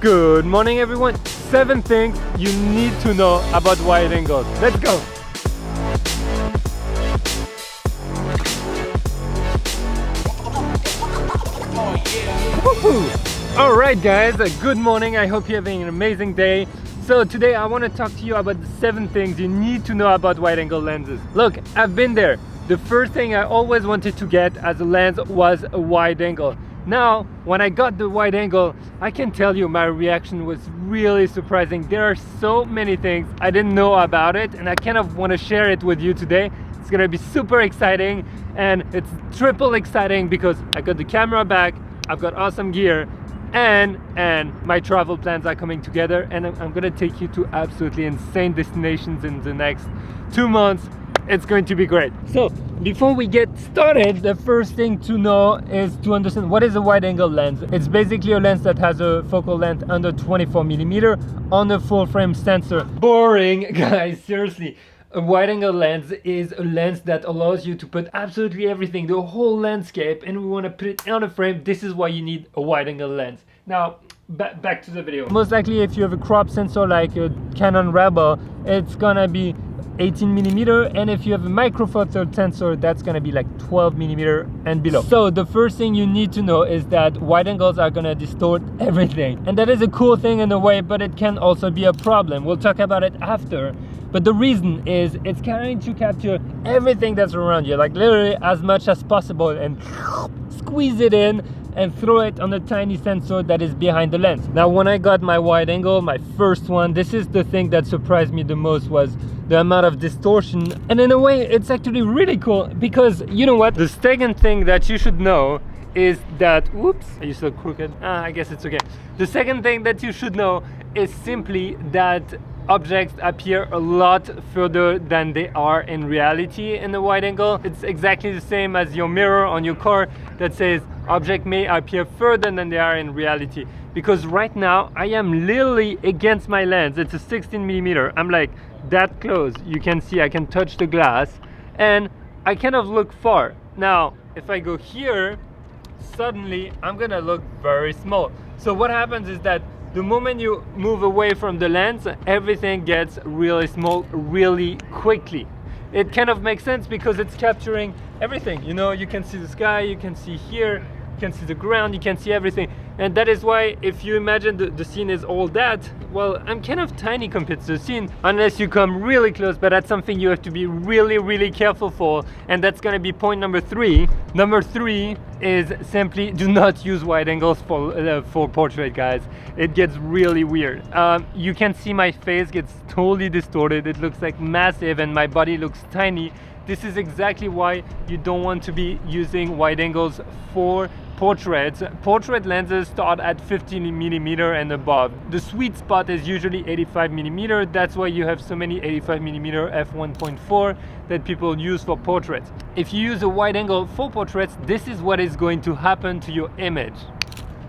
Good morning everyone. 7 things you need to know about wide angles. Let's go. Alright guys, good morning. I hope you're having an amazing day. So today I want to talk to you about the 7 things you need to know about wide angle lenses. Look, I've been there. The first thing I always wanted to get as a lens was a wide angle. Now, when I got the wide angle, I can tell you my reaction was really surprising. There are so many things I didn't know about it, and I kind of want to share it with you today. It's gonna be super exciting, and it's triple exciting because I got the camera back, I've got awesome gear, and my travel plans are coming together, and I'm gonna take you to absolutely insane destinations in the next 2 months. It's going to be great. So before we get started, the first thing to know is to understand what is a wide angle lens. It's basically a lens that has a focal length under 24mm on a full frame sensor. Boring, guys, seriously. A wide angle lens is a lens that allows you to put absolutely everything, the whole landscape, and we want to put it on a frame. This is why you need a wide angle lens. Now, back to the video. Most likely if you have a crop sensor like a Canon Rebel, it's gonna be 18mm, and if you have a micro four third sensor, that's gonna be like 12mm and below. So the first thing you need to know is that wide angles are gonna distort everything, and that is a cool thing in a way, but it can also be a problem. We'll talk about it after. But the reason is it's trying to capture everything that's around you, like literally as much as possible, and squeeze it in and throw it on a tiny sensor that is behind the lens. Now, when I got my wide angle, my first one, this is the thing that surprised me the most, was the amount of distortion. And in a way, it's actually really cool because, you know what? The second thing that you should know is that, whoops, are you still crooked? I guess it's okay. The second thing that you should know is simply that objects appear a lot further than they are in reality in the wide angle. It's exactly the same as your mirror on your car that says objects may appear further than they are in reality. Because right now I am literally against my lens. It's a 16mm. I'm like that close. You can see I can touch the glass and I kind of look far. Now if I go here, suddenly I'm gonna look very small. So what happens is that the moment you move away from the lens, everything gets really small really quickly. It kind of makes sense because it's capturing everything. You know, you can see the sky, you can see here, you can see the ground, you can see everything. And that is why if you imagine the scene is all that, well, I'm kind of tiny compared to the scene unless you come really close, but that's something you have to be really careful for, and that's gonna be point number 3. Number 3 is simply do not use wide angles for portrait, guys. It gets really weird. You can see my face gets totally distorted. It looks like massive and my body looks tiny. This is exactly why you don't want to be using wide angles for portraits. Portrait lenses start at 15mm and above. The sweet spot is usually 85mm. That's why you have so many 85mm f1.4 that people use for portraits. If you use a wide angle for portraits, this is what is going to happen to your image.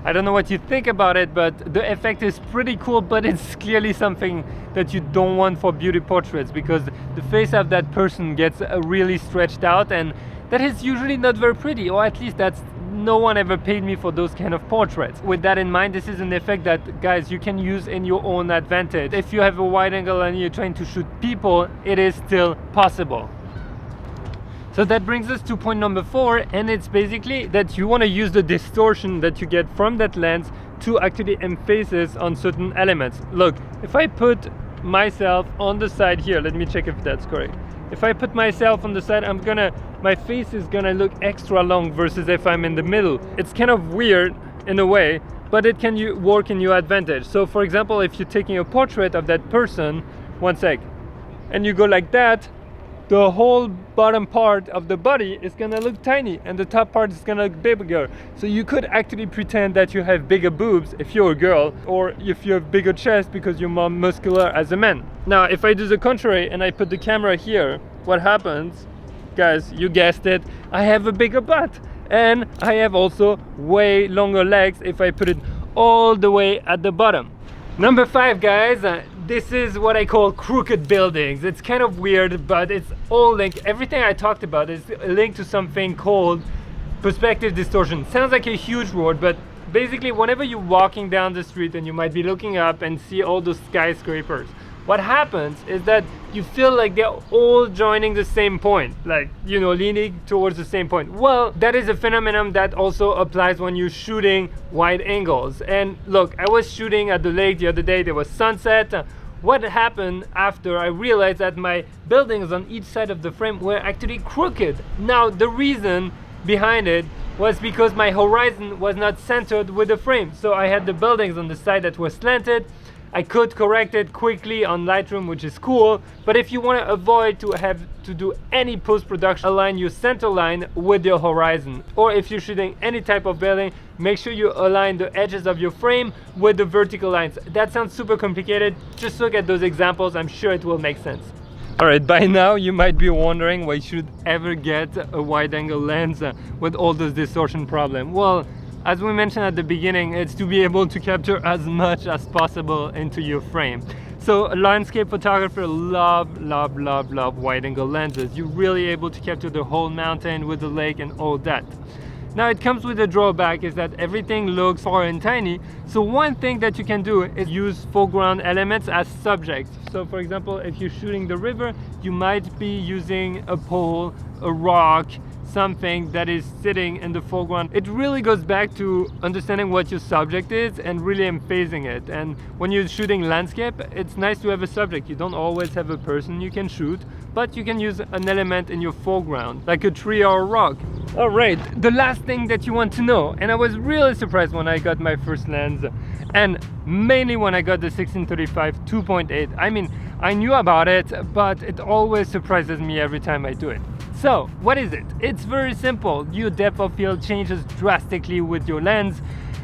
I don't know what you think about it, but the effect is pretty cool, but it's clearly something that you don't want for beauty portraits because the face of that person gets really stretched out, and that is usually not very pretty, or at least that's no one ever paid me for those kind of portraits. With that in mind, this is an effect that, guys, you can use in your own advantage. If you have a wide angle and you're trying to shoot people, it is still possible. So that brings us to point number 4, and it's basically that you want to use the distortion that you get from that lens to actually emphasis on certain elements. Look, if I put myself on the side here, let me check if that's correct. If I put myself on the side, my face is gonna look extra long versus if I'm in the middle. It's kind of weird in a way, but it can work in your advantage. So for example, if you're taking a portrait of that person, one sec, and you go like that, the whole bottom part of the body is gonna look tiny and the top part is gonna look bigger. So you could actually pretend that you have bigger boobs if you're a girl, or if you have bigger chest because you're more muscular as a man. Now if I do the contrary and I put the camera here, what happens, guys, you guessed it, I have a bigger butt, and I have also way longer legs if I put it all the way at the bottom. Number 5, guys, this is what I call crooked buildings. It's kind of weird, but it's all linked. Everything I talked about is linked to something called perspective distortion. Sounds like a huge word, but Basically, whenever you're walking down the street and you might be looking up and see all those skyscrapers, what happens is that you feel like they're all joining the same point, like, you know, leaning towards the same point. Well, that is a phenomenon that also applies when you're shooting wide angles. And look, I was shooting at the lake the other day, there was sunset. What happened after I realized that my buildings on each side of the frame were actually crooked. Now, the reason behind it was because my horizon was not centered with the frame. So I had the buildings on the side that were slanted. I could correct it quickly on Lightroom, which is cool, but if you want to avoid to have to do any post-production, align your center line with your horizon. Or if you're shooting any type of building, make sure you align the edges of your frame with the vertical lines. That sounds super complicated. Just look at those examples, I'm sure it will make sense. Alright, by now you might be wondering why you should ever get a wide-angle lens with all this distortion problem. Well, as we mentioned at the beginning, it's to be able to capture as much as possible into your frame. So a landscape photographer love wide-angle lenses. You're really able to capture the whole mountain with the lake and all that. Now it comes with a drawback is that everything looks far and tiny. So one thing that you can do is use foreground elements as subjects. So for example, if you're shooting the river, you might be using a pole, a rock, something that is sitting in the foreground. It really goes back to understanding what your subject is and really emphasizing it. And when you're shooting landscape, it's nice to have a subject. You don't always have a person you can shoot, but you can use an element in your foreground, like a tree or a rock. All right, the last thing that you want to know, and I was really surprised when I got my first lens, and mainly when I got the 1635 2.8. I mean, I knew about it, but it always surprises me every time I do it. So, what is it? It's very simple. Your depth of field changes drastically with your lens,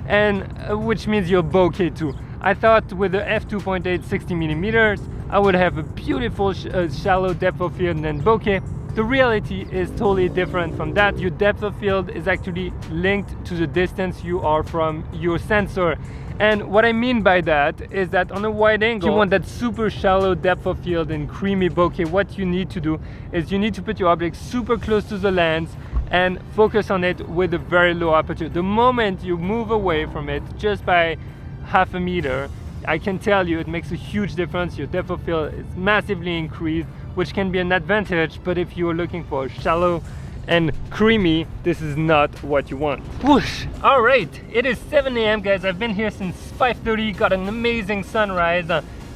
and which means your bokeh too. I thought with the f2.8 60mm, I would have a beautiful shallow depth of field and bokeh. The reality is totally different from that. Your depth of field is actually linked to the distance you are from your sensor. And what I mean by that is that on a wide angle, you want that super shallow depth of field and creamy bokeh. What you need to do is you need to put your object super close to the lens and focus on it with a very low aperture. The moment you move away from it just by half a meter, I can tell you it makes a huge difference. Your depth of field is massively increased, which can be an advantage, but if you're looking for shallow and creamy, this is not what you want. Whoosh! All right, it is 7 a.m. guys. I've been here since 5:30, got an amazing sunrise,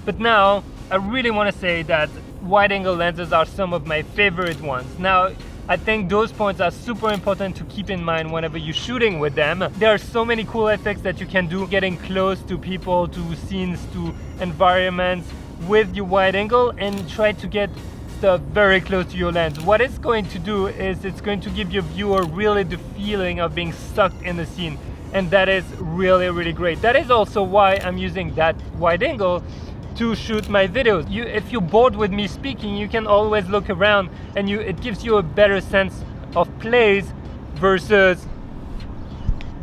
but now I really want to say that wide-angle lenses are some of my favorite ones. Now, I think those points are super important to keep in mind whenever you're shooting with them. There are so many cool effects that you can do, getting close to people, to scenes, to environments with your wide angle, and try to get stuff very close to your lens. What it's going to do is it's going to give your viewer really the feeling of being stuck in the scene, and that is really great. That is also why I'm using that wide angle to shoot my videos. If you're bored with me speaking, you can always look around, and it gives you a better sense of place versus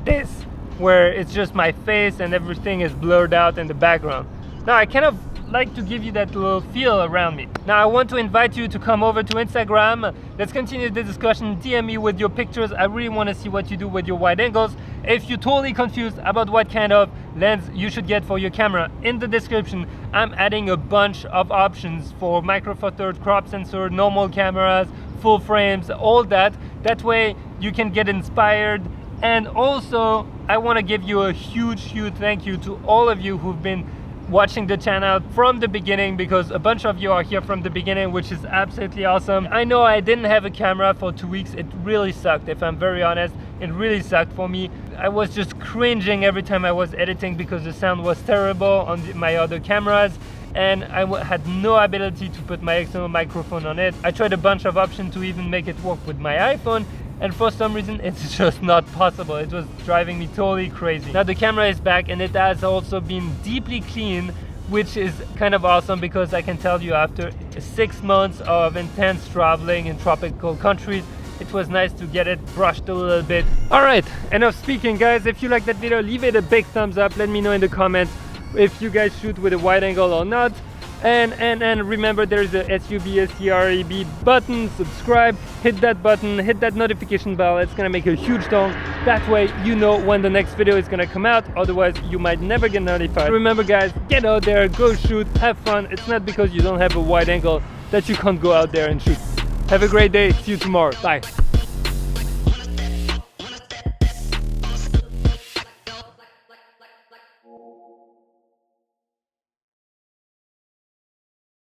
this, where it's just my face and everything is blurred out in the background. Now I kind of like to give you that little feel around me. Now I want to invite you to come over to Instagram. Let's continue the discussion. DM me with your pictures. I really want to see what you do with your wide angles. If you're totally confused about what kind of lens you should get for your camera, in the description I'm adding a bunch of options for micro four thirds, crop sensor, normal cameras, full frames, all that. That way you can get inspired. And also I want to give you a huge thank you to all of you who've been watching the channel from the beginning, because a bunch of you are here from the beginning, which is absolutely awesome. I know I didn't have a camera for 2 weeks. It really sucked, if I'm very honest. It really sucked for me. I was just cringing every time I was editing because the sound was terrible on my other cameras, and I had no ability to put my external microphone on it. I tried a bunch of options to even make it work with my iPhone, and for some reason it's just not possible. It was driving me totally crazy. Now the camera is back, and it has also been deeply cleaned, which is kind of awesome, because I can tell you after 6 months of intense traveling in tropical countries, it was nice to get it brushed a little bit. All right, enough speaking guys. If you like that video, leave it a big thumbs up. Let me know in the comments if you guys shoot with a wide angle or not. And remember, there is a SUB button. Subscribe, hit that button, hit that notification bell. It's gonna make a huge dong. That way you know when the next video is gonna come out. Otherwise you might never get notified. Remember guys, get out there, go shoot, have fun. It's not because you don't have a wide angle that you can't go out there and shoot. Have a great day. See you tomorrow. Bye.